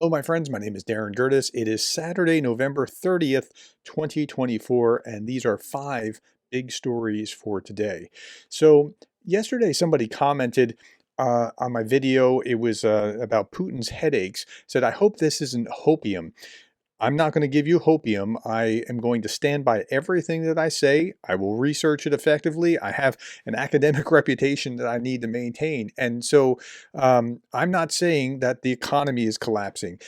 Hello, my friends. My name is Darren Gerdes. It is Saturday, November 30th, 2024, and these are 5 big stories for today. So, yesterday somebody commented on my video. It was about Putin's headaches. Said, I hope this isn't hopium. I'm not going to give you hopium. I am going to stand by everything that I say. I will research it effectively. I have an academic reputation that I need to maintain. And so I'm not saying that the economy is collapsing.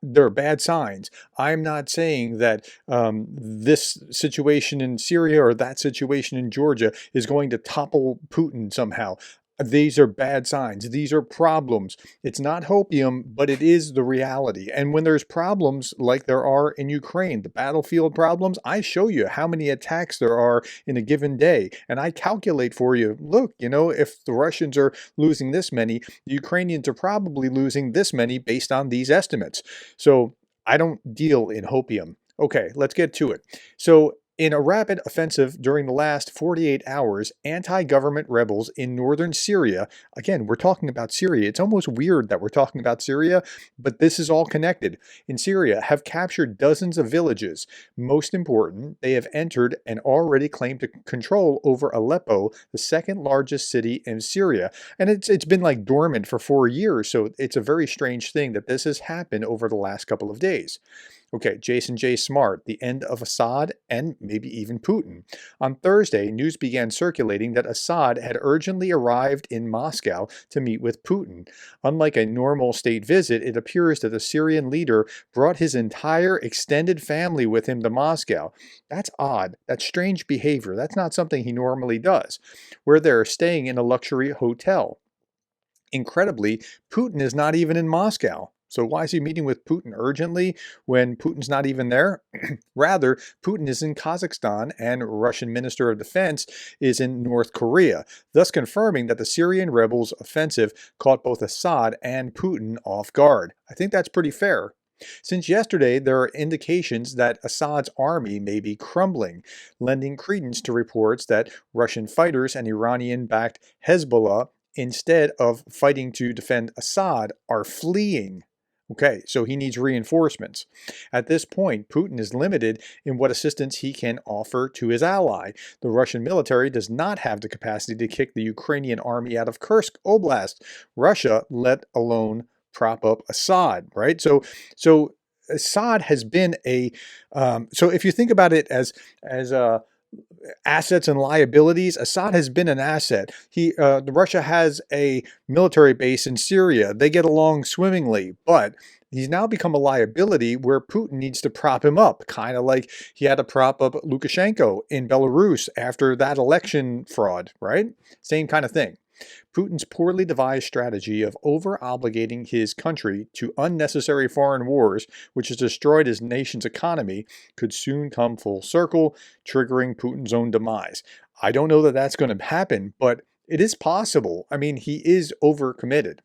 There are bad signs. I'm not saying that this situation in Syria or that situation in Georgia is going to topple Putin somehow. These are bad signs. These are problems. It's not hopium, but it is the reality. And when there's problems like there are in Ukraine, the battlefield problems, I show you how many attacks there are in a given day. And I calculate for you, look, if the Russians are losing this many, the Ukrainians are probably losing this many based on these estimates. So I don't deal in hopium. Okay, let's get to it. So in a rapid offensive during the last 48 hours, anti-government rebels in northern Syria, again, we're talking about Syria. It's almost weird that we're talking about Syria, but this is all connected. In Syria, have captured dozens of villages. Most important, they have entered and already claimed control over Aleppo, the second largest city in Syria. And it's been like dormant for 4 years, so it's a very strange thing that this has happened over the last couple of days. Okay, Jason J. Smart, the end of Assad and maybe even Putin. On Thursday, news began circulating that Assad had urgently arrived in Moscow to meet with Putin. Unlike a normal state visit, it appears that the Syrian leader brought his entire extended family with him to Moscow. That's odd. That's strange behavior. That's not something he normally does, where they're staying in a luxury hotel. Incredibly, Putin is not even in Moscow. So why is he meeting with Putin urgently when Putin's not even there? Rather, Putin is in Kazakhstan and Russian Minister of Defense is in North Korea, thus confirming that the Syrian rebels' offensive caught both Assad and Putin off guard. I think that's pretty fair. Since yesterday, there are indications that Assad's army may be crumbling, lending credence to reports that Russian fighters and Iranian-backed Hezbollah, instead of fighting to defend Assad, are fleeing. Okay, so he needs reinforcements. At this point, Putin is limited in what assistance he can offer to his ally. The Russian military does not have the capacity to kick the Ukrainian army out of Kursk Oblast, Russia, let alone prop up Assad, right? So Assad has been so if you think about it as assets and liabilities, Assad has been an asset. Russia has a military base in Syria. They get along swimmingly, but he's now become a liability where Putin needs to prop him up, kind of like he had to prop up Lukashenko in Belarus after that election fraud, right? Same kind of thing. Putin's poorly devised strategy of over-obligating his country to unnecessary foreign wars, which has destroyed his nation's economy, could soon come full circle, triggering Putin's own demise. I don't know that that's going to happen, but it is possible. I mean, he is overcommitted.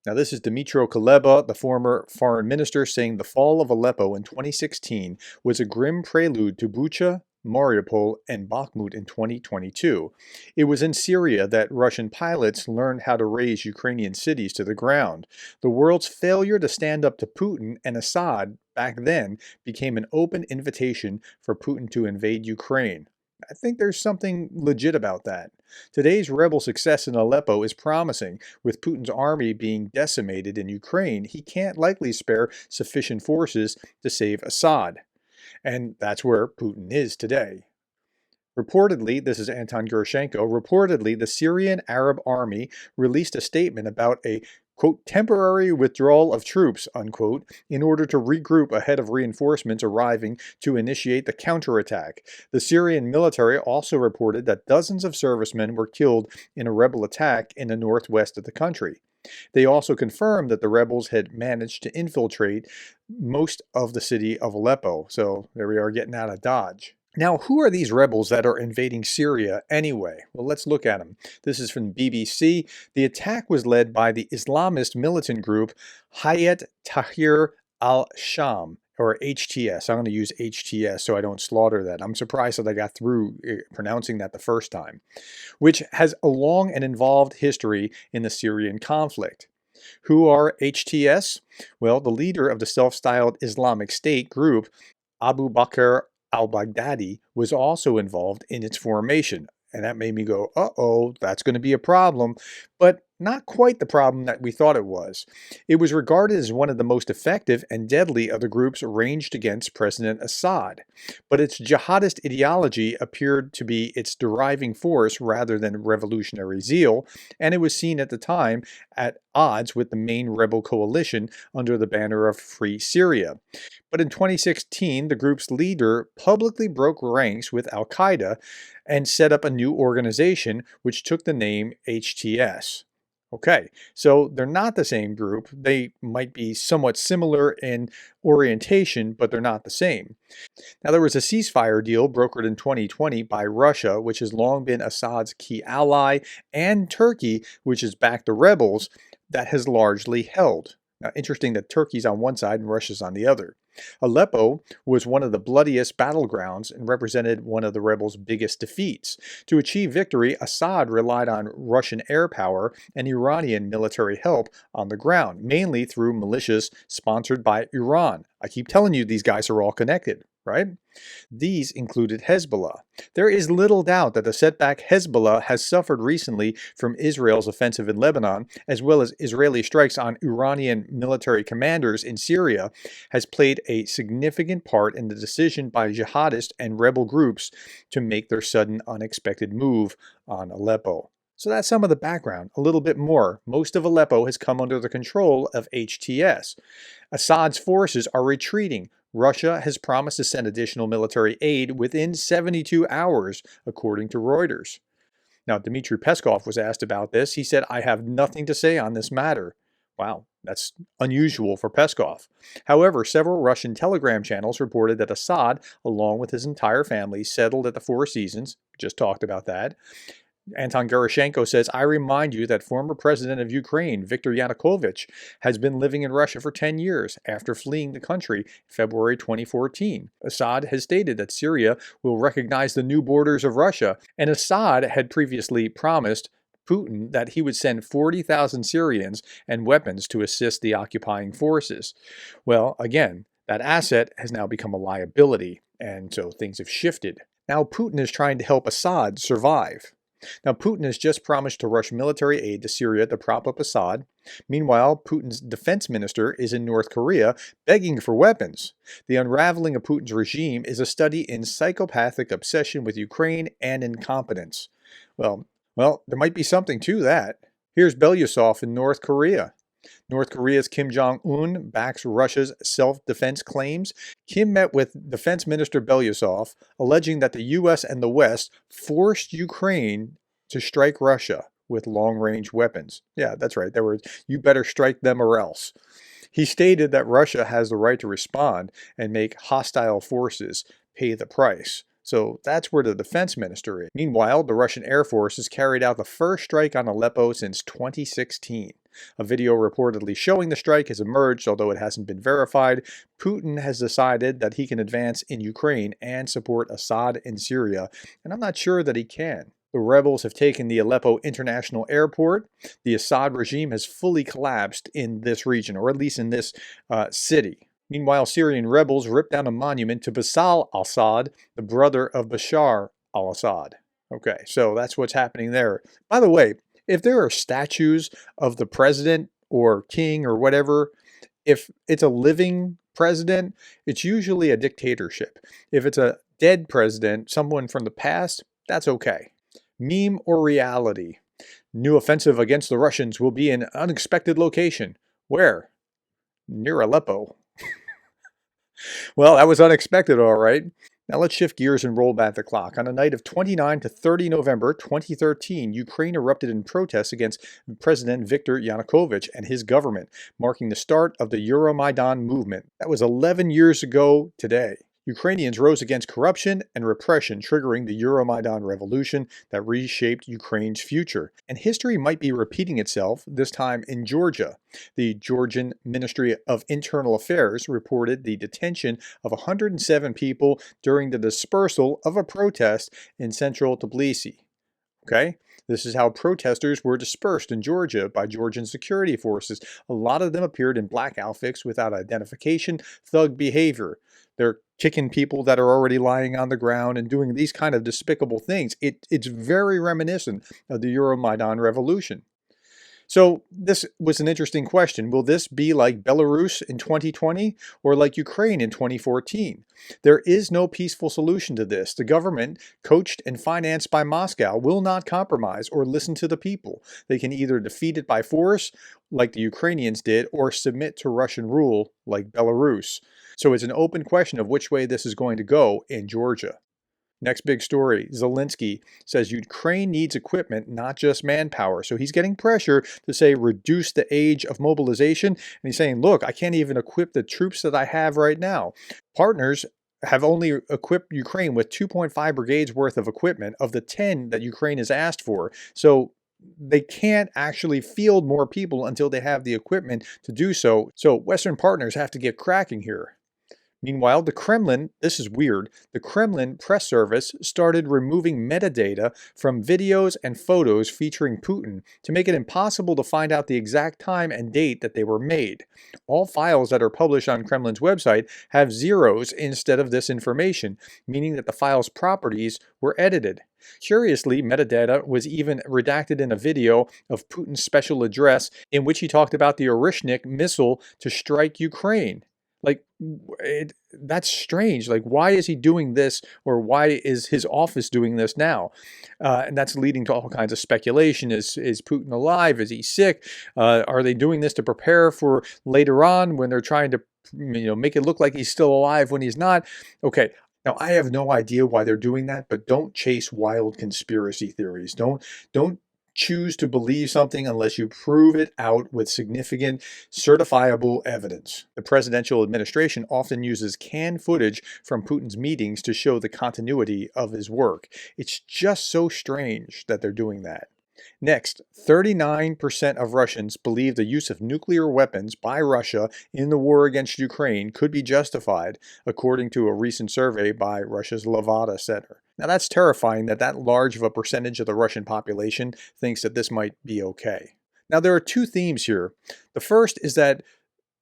Now, this is Dmytro Kuleba, the former foreign minister, saying the fall of Aleppo in 2016 was a grim prelude to Bucha, Mariupol, and Bakhmut in 2022. It was in Syria that Russian pilots learned how to raze Ukrainian cities to the ground. The world's failure to stand up to Putin and Assad back then became an open invitation for Putin to invade Ukraine. I think there's something legit about that. Today's rebel success in Aleppo is promising. With Putin's army being decimated in Ukraine, he can't likely spare sufficient forces to save Assad. And that's where Putin is today. Reportedly, this is Anton Gerashenko, reportedly the Syrian Arab army released a statement about a quote, temporary withdrawal of troops, unquote, in order to regroup ahead of reinforcements arriving to initiate the counterattack. The Syrian military also reported that dozens of servicemen were killed in a rebel attack in the northwest of the country. They also confirmed that the rebels had managed to infiltrate most of the city of Aleppo. So there we are, getting out of Dodge. Now, who are these rebels that are invading Syria anyway? Well, let's look at them. This is from BBC. The attack was led by the Islamist militant group Hayat Tahrir al-Sham, or HTS. I'm going to use HTS so I don't slaughter that. I'm surprised that I got through pronouncing that the first time, which has a long and involved history in the Syrian conflict. Who are HTS? Well, the leader of the self-styled Islamic State group, Abu Bakr al-Baghdadi, was also involved in its formation. And that made me go, uh-oh, that's going to be a problem. But not quite the problem that we thought it was. It was regarded as one of the most effective and deadly of the groups ranged against President Assad. But its jihadist ideology appeared to be its driving force rather than revolutionary zeal, and it was seen at the time at odds with the main rebel coalition under the banner of Free Syria. But in 2016, the group's leader publicly broke ranks with Al Qaeda and set up a new organization which took the name HTS. Okay, so they're not the same group. They might be somewhat similar in orientation, but they're not the same. Now, there was a ceasefire deal brokered in 2020 by Russia, which has long been Assad's key ally, and Turkey, which has backed the rebels, that has largely held. Now, interesting that Turkey's on one side and Russia's on the other. Aleppo was one of the bloodiest battlegrounds and represented one of the rebels' biggest defeats. To achieve victory, Assad relied on Russian air power and Iranian military help on the ground, mainly through militias sponsored by Iran. I keep telling you, these guys are all connected, right? These included Hezbollah. There is little doubt that the setback Hezbollah has suffered recently from Israel's offensive in Lebanon, as well as Israeli strikes on Iranian military commanders in Syria, has played a significant part in the decision by jihadist and rebel groups to make their sudden unexpected move on Aleppo. So that's some of the background. A little bit more. Most of Aleppo has come under the control of HTS. Assad's forces are retreating. Russia has promised to send additional military aid within 72 hours, according to Reuters. Now, Dmitry Peskov was asked about this. He said, "I have nothing to say on this matter." Wow, that's unusual for Peskov. However, several Russian telegram channels reported that Assad, along with his entire family, settled at the Four Seasons. Just talked about that. Anton Gerashenko says, "I remind you that former president of Ukraine, Viktor Yanukovych, has been living in Russia for 10 years after fleeing the country in February 2014. Assad has stated that Syria will recognize the new borders of Russia, and Assad had previously promised Putin that he would send 40,000 Syrians and weapons to assist the occupying forces." Well, again, that asset has now become a liability, and so things have shifted. Now Putin is trying to help Assad survive. Now, Putin has just promised to rush military aid to Syria to prop up Assad. Meanwhile, Putin's defense minister is in North Korea begging for weapons. The unraveling of Putin's regime is a study in psychopathic obsession with Ukraine and incompetence. Well, there might be something to that. Here's Belousov in North Korea. North Korea's Kim Jong-un backs Russia's self-defense claims. Kim met with Defense Minister Belousov, alleging that the U.S. and the West forced Ukraine to strike Russia with long-range weapons. Yeah, that's right. There were, "You better strike them or else." He stated that Russia has the right to respond and make hostile forces pay the price. So that's where the defense minister is. Meanwhile, the Russian Air Force has carried out the first strike on Aleppo since 2016. A video reportedly showing the strike has emerged, although it hasn't been verified. Putin has decided that he can advance in Ukraine and support Assad in Syria, and I'm not sure that he can. The rebels have taken the Aleppo International Airport. The Assad regime has fully collapsed in this region, or at least in this city. Meanwhile, Syrian rebels ripped down a monument to Bashar al-Assad, the brother of Bashar al-Assad. Okay, so that's what's happening there. By the way, if there are statues of the president or king or whatever, if it's a living president, it's usually a dictatorship. If it's a dead president, someone from the past, that's okay. Meme or reality? New offensive against the Russians will be in an unexpected location. Where? Near Aleppo. Well, that was unexpected, all right. Now let's shift gears and roll back the clock. On a night of 29 to 30 November 2013, Ukraine erupted in protests against President Viktor Yanukovych and his government, marking the start of the Euromaidan movement. That was 11 years ago today. Ukrainians rose against corruption and repression, triggering the Euromaidan revolution that reshaped Ukraine's future. And history might be repeating itself, this time in Georgia. The Georgian Ministry of Internal Affairs reported the detention of 107 people during the dispersal of a protest in central Tbilisi. Okay, This is how protesters were dispersed in Georgia by Georgian security forces. A lot of them appeared in black outfits without identification, thug behavior. They're kicking people that are already lying on the ground and doing these kind of despicable things. It's very reminiscent of the Euromaidan revolution. So this was an interesting question. Will this be like Belarus in 2020 or like Ukraine in 2014? There is no peaceful solution to this. The government, coached and financed by Moscow, will not compromise or listen to the people. They can either defeat it by force, like the Ukrainians did, or submit to Russian rule, like Belarus. So it's an open question of which way this is going to go in Georgia. Next big story, Zelensky says Ukraine needs equipment, not just manpower. So he's getting pressure to say reduce the age of mobilization. And he's saying, look, I can't even equip the troops that I have right now. Partners have only equipped Ukraine with 2.5 brigades worth of equipment of the 10 that Ukraine has asked for. So they can't actually field more people until they have the equipment to do so. So Western partners have to get cracking here. Meanwhile, the Kremlin, this is weird, the Kremlin press service started removing metadata from videos and photos featuring Putin to make it impossible to find out the exact time and date that they were made. All files that are published on Kremlin's website have zeros instead of this information, meaning that the file's properties were edited. Curiously, metadata was even redacted in a video of Putin's special address in which he talked about the Orishnik missile to strike Ukraine. Like, that's strange. Like, why is he doing this, or why is his office doing this now? And that's leading to all kinds of speculation. Is Putin alive? Is he sick? Are they doing this to prepare for later on when they're trying to, make it look like he's still alive when he's not? Okay. Now, I have no idea why they're doing that, but don't chase wild conspiracy theories. Don't choose to believe something unless you prove it out with significant certifiable evidence. The presidential administration often uses canned footage from Putin's meetings to show the continuity of his work. It's just so strange that they're doing that. Next, 39% of Russians believe the use of nuclear weapons by Russia in the war against Ukraine could be justified, according to a recent survey by Russia's Levada Center. Now that's terrifying that large of a percentage of the Russian population thinks that this might be okay. Now there are two themes here. The first is that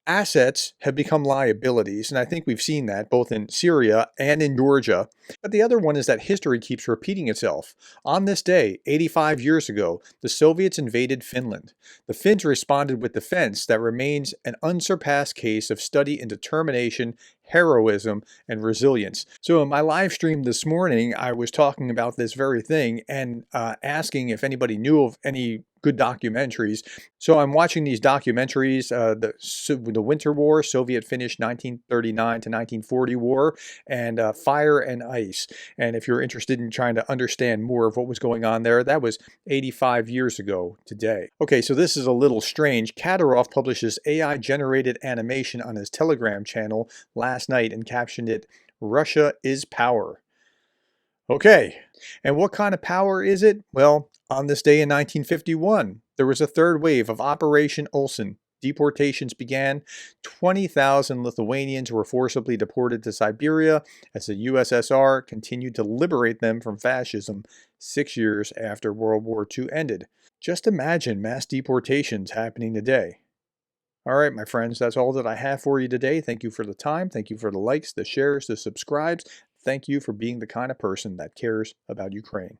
assets have become liabilities, and I think we've seen that both in Syria and in Georgia. But the other one is that history keeps repeating itself. On this day, 85 years ago, the Soviets invaded Finland. The Finns responded with defense that remains an unsurpassed case of study in determination, heroism, and resilience. So in my live stream this morning, I was talking about this very thing and asking if anybody knew of any good documentaries. So I'm watching these documentaries, the Winter War, Soviet-Finnish 1939 to 1940 War, and Fire and Ice. And if you're interested in trying to understand more of what was going on there, that was 85 years ago today. Okay, so this is a little strange. Kadyrov publishes AI-generated animation on his Telegram channel last night and captioned it, "Russia is power." Okay, and what kind of power is it? Well, on this day in 1951, there was a third wave of Operation Olsen. Deportations began. 20,000 Lithuanians were forcibly deported to Siberia as the USSR continued to liberate them from fascism 6 years after World War II ended. Just imagine mass deportations happening today. All right, my friends, that's all that I have for you today. Thank you for the time. Thank you for the likes, the shares, the subscribes. Thank you for being the kind of person that cares about Ukraine.